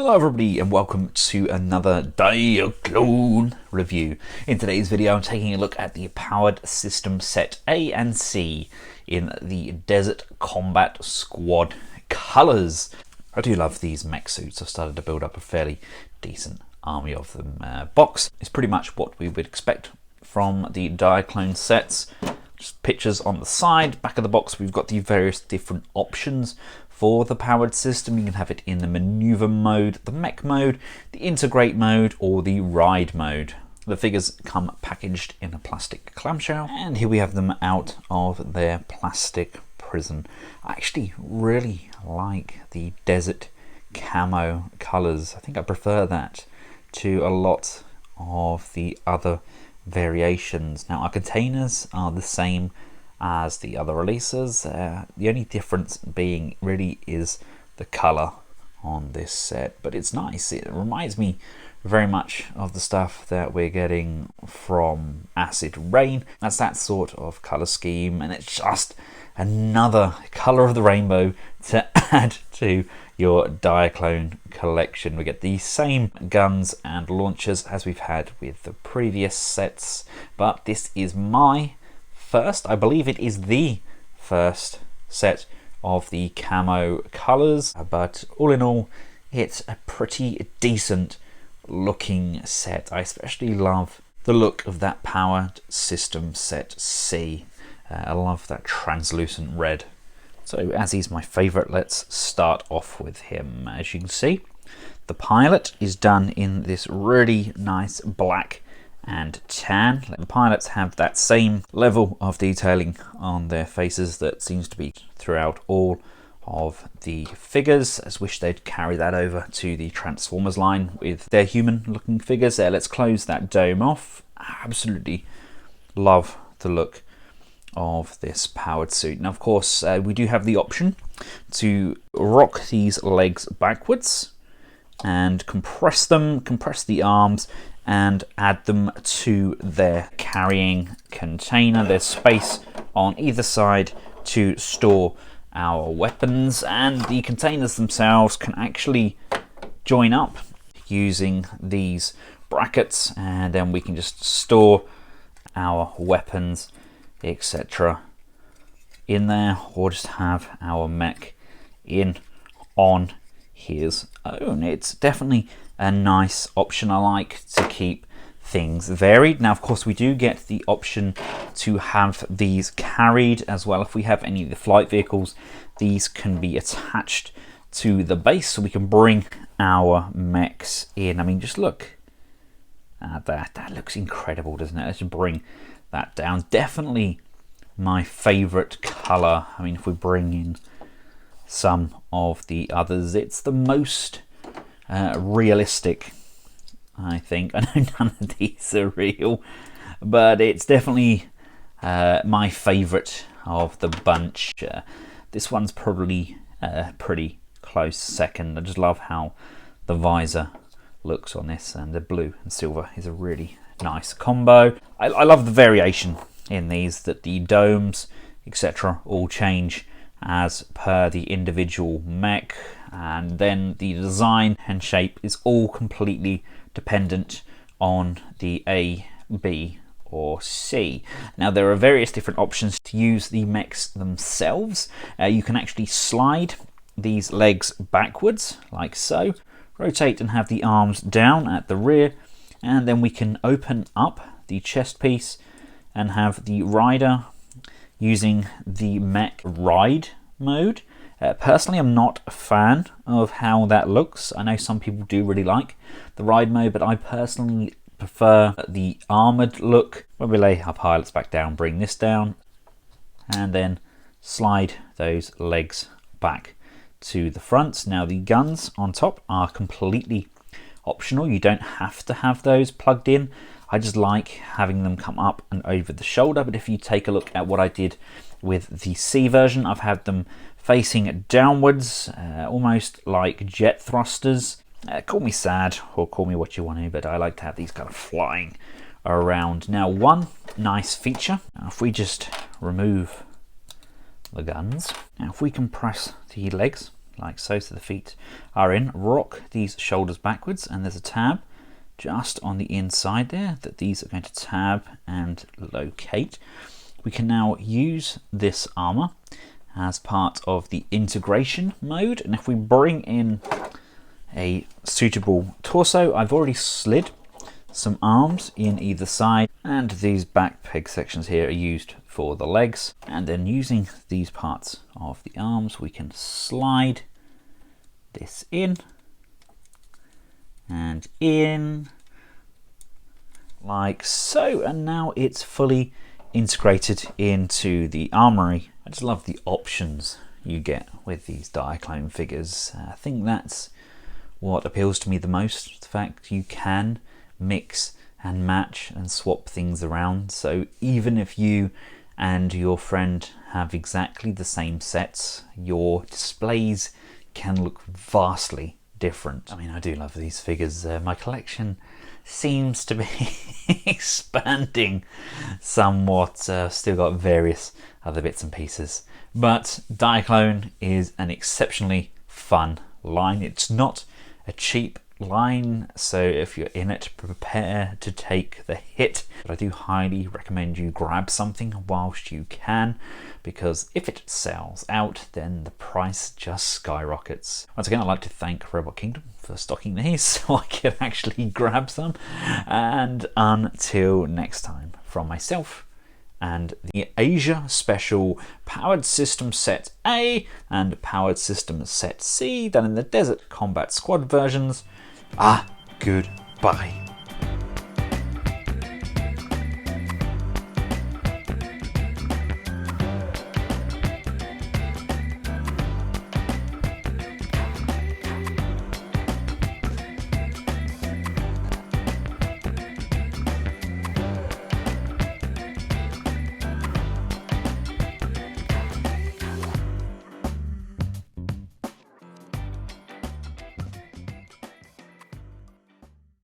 Hello everybody and welcome to another Diaclone review. In today's video I'm taking a look at the Powered System Set A and C in the Desert Combat Squad colours. I do love these mech suits. I've started to build up a fairly decent army of them. Box is pretty much what we would expect from the Diaclone sets. Just pictures on the side. Back of the box we've got the various different options for the powered system. You can have it in the maneuver mode, the mech mode, the integrate mode, or the ride mode. The figures come packaged in a plastic clamshell, and here we have them out of their plastic prison. I actually really like the desert camo colours. I think I prefer that to a lot of the other variations. Now our containers are the same as the other releases. The only difference being really is the colour on this set, but it's nice. It reminds me very much of the stuff that we're getting from Acid Rain. That's that sort of colour scheme, and it's just another colour of the rainbow to add to your Diaclone collection. We get the same guns and launchers as we've had with the previous sets, but this is my first, I believe it is the first set of the camo colours, but all in all it's a pretty decent looking set. I especially love the look of that Powered System Set C. I love that translucent red. So as he's my favourite, let's start off with him. As you can see, the pilot is done in this really nice black and tan. The pilots have that same level of detailing on their faces that seems to be throughout all of the figures. I just wish they'd carry that over to the Transformers line with their human looking figures. Let's close that dome off. I absolutely love the look of this powered suit. Now of course we do have the option to rock these legs backwards and compress the arms and add them to their carrying container. There's space on either side to store our weapons, and the containers themselves can actually join up using these brackets, and then we can just store our weapons, etc. in there, or just have our mech on his own. It's definitely a nice option. I like to keep things varied. Now of course we do get the option to have these carried as well. If we have any of the flight vehicles, these can be attached to the base, so we can bring our mechs in. I mean, just look at that. That looks incredible, doesn't it? Let's just bring that down. Definitely my favorite color. I mean, if we bring in some of the others, it's the most realistic, I think. I know none of these are real, but it's definitely my favorite of the bunch. This one's probably pretty close second. I just love how the visor looks on this, and the blue and silver is a really nice combo. I love the variation in these, that the domes, etc. all change as per the individual mech, and then the design and shape is all completely dependent on the A, B or C. Now there are various different options to use the mechs themselves. You can actually slide these legs backwards like so, rotate and have the arms down at the rear, and then we can open up the chest piece and have the rider using the mech ride mode. Personally, I'm not a fan of how that looks. I know some people do really like the ride mode, but I personally prefer the armored look. When we lay our pilots back down, bring this down, and then slide those legs back to the front. Now the guns on top are completely optional. You don't have to have those plugged in. I just like having them come up and over the shoulder, but if you take a look at what I did with the C version, I've had them facing downwards, almost like jet thrusters. Call me sad or call me what you want to, but I like to have these kind of flying around. Now one nice feature, if we just remove the guns, now if we compress the legs like so. So the feet are in. Rock these shoulders backwards, and there's a tab just on the inside there that these are going to tab and locate. We can now use this armor as part of the integration mode, and if we bring in a suitable torso, I've already slid some arms in either side, and these back peg sections here are used for the legs. And then using these parts of the arms, we can slide this in and in like so, and now it's fully integrated into the armory. I just love the options you get with these Diaclone figures. I think that's what appeals to me the most, the fact you can mix and match and swap things around. So even if you and your friend have exactly the same sets, your displays can look vastly different. I mean, I do love these figures. My collection seems to be expanding somewhat. Still got various other bits and pieces, but Diaclone is an exceptionally fun line. It's not a cheap line, so if you're in it, prepare to take the hit. But I do highly recommend you grab something whilst you can, because if it sells out, then the price just skyrockets. Once again, I'd like to thank Robot Kingdom for stocking these so I could actually grab some. And until next time, from myself and the Asia Special Powered System Set A and Powered System Set C, done in the Desert Combat Squad versions, goodbye.